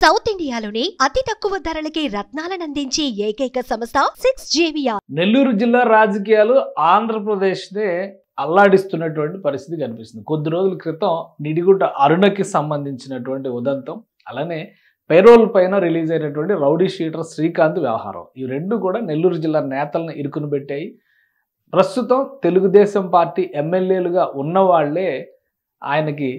South ఇండియాలోనే అతి తక్కువ ధరలకి రత్నాలను అందించే ఏకైక సంస్థ 6JVR. నెల్లూరు జిల్లా రాజకీయాలు ఆంధ్రప్రదేశ్నే అల్లాడిస్తున్నటువంటి పరిస్థితి కనిపిస్తుంది. కొద్ది రోజుల క్రితం నిడిగుడ్డ అరుణకి సంబంధించినటువంటి ఉదంతం, అలానే పేరోల్ పైన రిలీజ్ అయినటువంటి రౌడీ షీటర్ శ్రీకాంత్ వ్యవహారం, ఈ రెండు కూడా నెల్లూరు జిల్లా నేతలను ఇరుకును పెట్టాయి. ప్రస్తుతం తెలుగుదేశం పార్టీ ఎమ్మెల్యేలుగా ఉన్నవాళ్లే ఆయనకి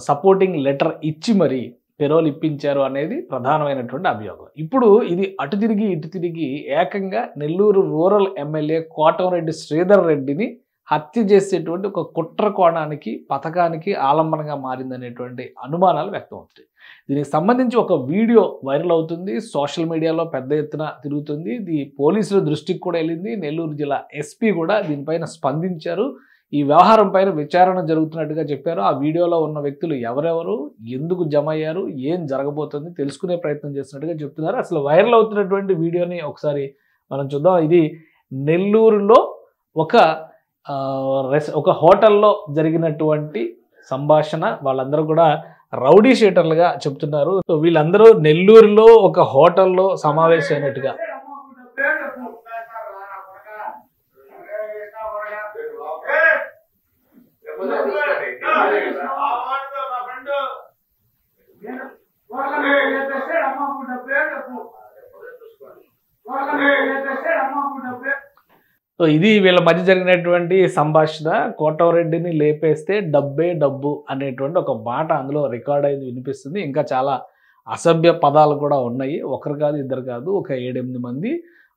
సపోర్టింగ్ లెటర్ ఇచ్చి మరి పెరోల్ ఇప్పించారు అనేది ప్రధానమైనటువంటి అభియోగం. ఇప్పుడు ఇది అటు తిరిగి ఇటు తిరిగి ఏకంగా నెల్లూరు రూరల్ ఎమ్మెల్యే కోటంరెడ్డి శ్రీధర్ రెడ్డిని హత్య చేసేటువంటి ఒక కుట్ర కోణానికి, పథకానికి ఆలంబనగా మారిందనేటువంటి అనుమానాలు వ్యక్తం అవుతాయి. దీనికి సంబంధించి ఒక వీడియో వైరల్ అవుతుంది, సోషల్ మీడియాలో పెద్ద ఎత్తున తిరుగుతుంది. ఇది పోలీసుల దృష్టికి కూడా వెళ్ళింది. నెల్లూరు జిల్లా ఎస్పీ కూడా దీనిపైన స్పందించారు. ఈ వ్యవహారం పైన విచారణ జరుగుతున్నట్టుగా చెప్పారు. ఆ వీడియోలో ఉన్న వ్యక్తులు ఎవరెవరు, ఎందుకు జమ అయ్యారు, ఏం జరగబోతుంది తెలుసుకునే ప్రయత్నం చేస్తున్నట్టుగా చెప్తున్నారు. అసలు వైరల్ అవుతున్నటువంటి వీడియోని ఒకసారి మనం చూద్దాం. ఇది నెల్లూరులో ఒక హోటల్లో జరిగినటువంటి సంభాషణ. వాళ్ళందరూ కూడా రౌడీ షీటర్లుగా చెప్తున్నారు. సో వీళ్ళందరూ నెల్లూరులో ఒక హోటల్లో సమావేశమైనట్టుగా. సో ఇది వీళ్ళ మధ్య జరిగినటువంటి సంభాషణ. కోటంరెడ్డిని లేపేస్తే డబ్బే డబ్బు అనేటువంటి ఒక మాట అందులో రికార్డ్ అయింది, వినిపిస్తుంది. ఇంకా చాలా అసభ్య పదాలు కూడా ఉన్నాయి. ఒకరు కాదు, ఇద్దరు కాదు, ఒక 7-8 మంది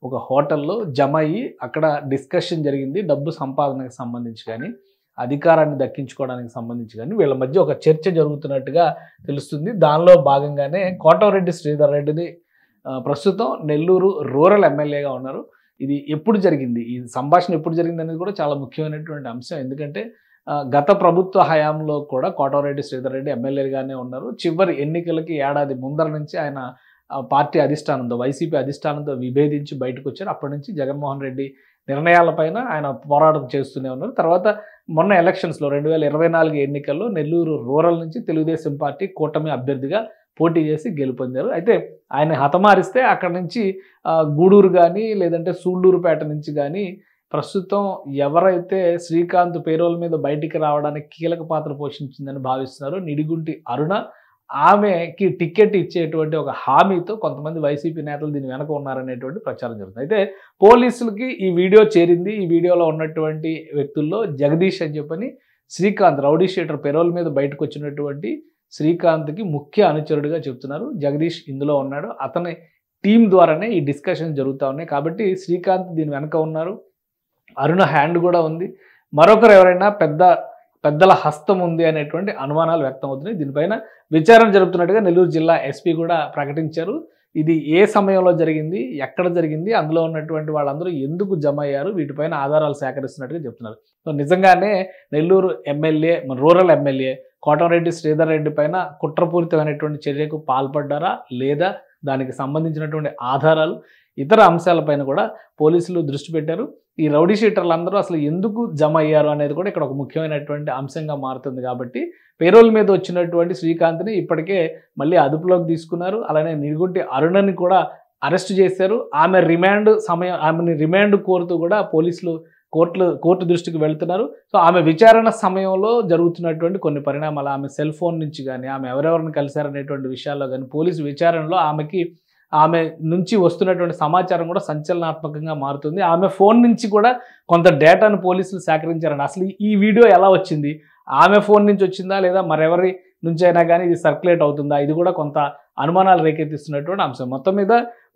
ఒక హోటల్లో జమ అయ్యి అక్కడ డిస్కషన్ జరిగింది. డబ్బు సంపాదనకు సంబంధించి కానీ, అధికారాన్ని దక్కించుకోవడానికి సంబంధించి కానీ వీళ్ళ మధ్య ఒక చర్చ జరుగుతున్నట్టుగా తెలుస్తుంది. దానిలో భాగంగానే కోటంరెడ్డి శ్రీధర్ రెడ్డిని ప్రస్తుతం నెల్లూరు రూరల్ ఎమ్మెల్యేగా ఉన్నారు. ఇది ఎప్పుడు జరిగింది, ఈ సంభాషణ ఎప్పుడు జరిగింది అనేది కూడా చాలా ముఖ్యమైనటువంటి అంశం. ఎందుకంటే గత ప్రభుత్వ హయాంలో కూడా కోటంరెడ్డి శ్రీధర్ రెడ్డి ఎమ్మెల్యేగానే ఉన్నారు. చివరి ఎన్నికలకి ఏడాది ముందర నుంచి ఆయన పార్టీ అధిష్టానంతో, వైసీపీ అధిష్టానంతో విభేదించి బయటకు వచ్చారు. అప్పటి నుంచి జగన్మోహన్ రెడ్డి నిర్ణయాలపైన ఆయన పోరాటం చేస్తూనే ఉన్నారు. తర్వాత మొన్న ఎలక్షన్స్లో 2024 ఎన్నికల్లో నెల్లూరు రూరల్ నుంచి తెలుగుదేశం పార్టీ కూటమి అభ్యర్థిగా పోటీ చేసి గెలుపొందారు. అయితే ఆయన హతమారిస్తే అక్కడి నుంచి గూడూరు కానీ, లేదంటే సూళ్ళూరుపేట నుంచి కానీ ప్రస్తుతం ఎవరైతే శ్రీకాంత్ పేరోల్ మీద బయటికి రావడానికి కీలక పాత్ర పోషించిందని భావిస్తున్నారో నిడిగుంటి అరుణ, ఆమెకి టికెట్ ఇచ్చేటువంటి ఒక హామీతో కొంతమంది వైసీపీ నేతలు దీని వెనక ఉన్నారనేటువంటి ప్రచారం జరుగుతుంది. అయితే పోలీసులకి ఈ వీడియో చేరింది. ఈ వీడియోలో ఉన్నటువంటి వ్యక్తుల్లో జగదీష్ అని చెప్పని శ్రీకాంత్ రౌడీ షీటర్ పెరోల్ మీద బయటకు వచ్చినటువంటి శ్రీకాంత్కి ముఖ్య అనుచరుడిగా చెప్తున్నారు. జగదీష్ ఇందులో ఉన్నాడు. అతని టీం ద్వారానే ఈ డిస్కషన్ జరుగుతూ ఉన్నాయి. కాబట్టి శ్రీకాంత్ దీని వెనక ఉన్నారు. అరుణ హ్యాండ్ కూడా ఉంది. మరొకరు ఎవరైనా పెద్దల హస్తం ఉంది అనేటువంటి అనుమానాలు వ్యక్తం అవుతున్నాయి. దీనిపైన విచారణ జరుపుతున్నట్టుగా నెల్లూరు జిల్లా ఎస్పీ కూడా ప్రకటించారు. ఇది ఏ సమయంలో జరిగింది, ఎక్కడ జరిగింది, అందులో ఉన్నటువంటి వాళ్ళందరూ ఎందుకు జమ అయ్యారు, వీటిపైన ఆధారాలు సేకరిస్తున్నట్టుగా చెప్తున్నారు. సో నిజంగానే Nellore MLA, rural MLA Kotamreddy Sridhar Reddy పైన కుట్రపూరితమైనటువంటి చర్యకు పాల్పడ్డారా లేదా, దానికి సంబంధించినటువంటి ఆధారాలు, ఇతర అంశాలపైన కూడా పోలీసులు దృష్టి పెట్టారు. ఈ రౌడీ షీటర్లందరూ అసలు ఎందుకు జమ అయ్యారు అనేది కూడా ఇక్కడ ఒక ముఖ్యమైనటువంటి అంశంగా మారుతుంది. కాబట్టి పేరోల్ మీద వచ్చినటువంటి శ్రీకాంత్ని ఇప్పటికే మళ్ళీ అదుపులోకి తీసుకున్నారు. అలానే నిడిగుంటి అరుణని కూడా అరెస్ట్ చేశారు. ఆమెని రిమాండ్ కోరుతూ కూడా పోలీసులు కోర్టు దృష్టికి వెళ్తున్నారు. సో ఆమె విచారణ సమయంలో జరుగుతున్నటువంటి కొన్ని పరిణామాలు, ఆమె సెల్ ఫోన్ నుంచి కానీ, ఆమె ఎవరెవరిని కలిశారనేటువంటి విషయాల్లో కానీ, పోలీసు విచారణలో ఆమె నుంచి వస్తున్నటువంటి సమాచారం కూడా సంచలనాత్మకంగా మారుతుంది. ఆమె ఫోన్ నుంచి కూడా కొంత డేటాను పోలీసులు సేకరించారండి. అసలు ఈ వీడియో ఎలా వచ్చింది, ఆమె ఫోన్ నుంచి వచ్చిందా లేదా మరెవరి నుంచి అయినా కానీ ఇది సర్క్యులేట్ అవుతుందా, ఇది కూడా కొంత అనుమానాలు రేకెత్తిస్తున్నటువంటి అంశం. మొత్తం మీద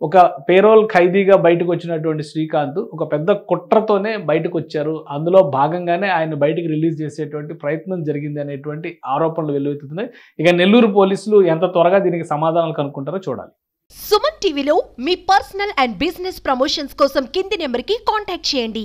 ఒక పేరోల్ ఖైదీగా బయటకు వచ్చినటువంటి శ్రీకాంత్ ఒక పెద్ద కుట్రతోనే బయటకు వచ్చారు. అందులో భాగంగానే ఆయన బయటికి రిలీజ్ చేసేటువంటి ప్రయత్నం జరిగింది అనేటువంటి ఆరోపణలు వెల్లువెత్తుతున్నాయి. ఇక నెల్లూరు పోలీసులు ఎంత త్వరగా దీనికి సమాధానాలు కనుక్కుంటారో చూడాలి. సుమన్ టీవీలో మీ పర్సనల్ అండ్ బిజినెస్ ప్రమోషన్స్ కోసం కింది నెంబర్కి కాంటాక్ట్ చేయండి.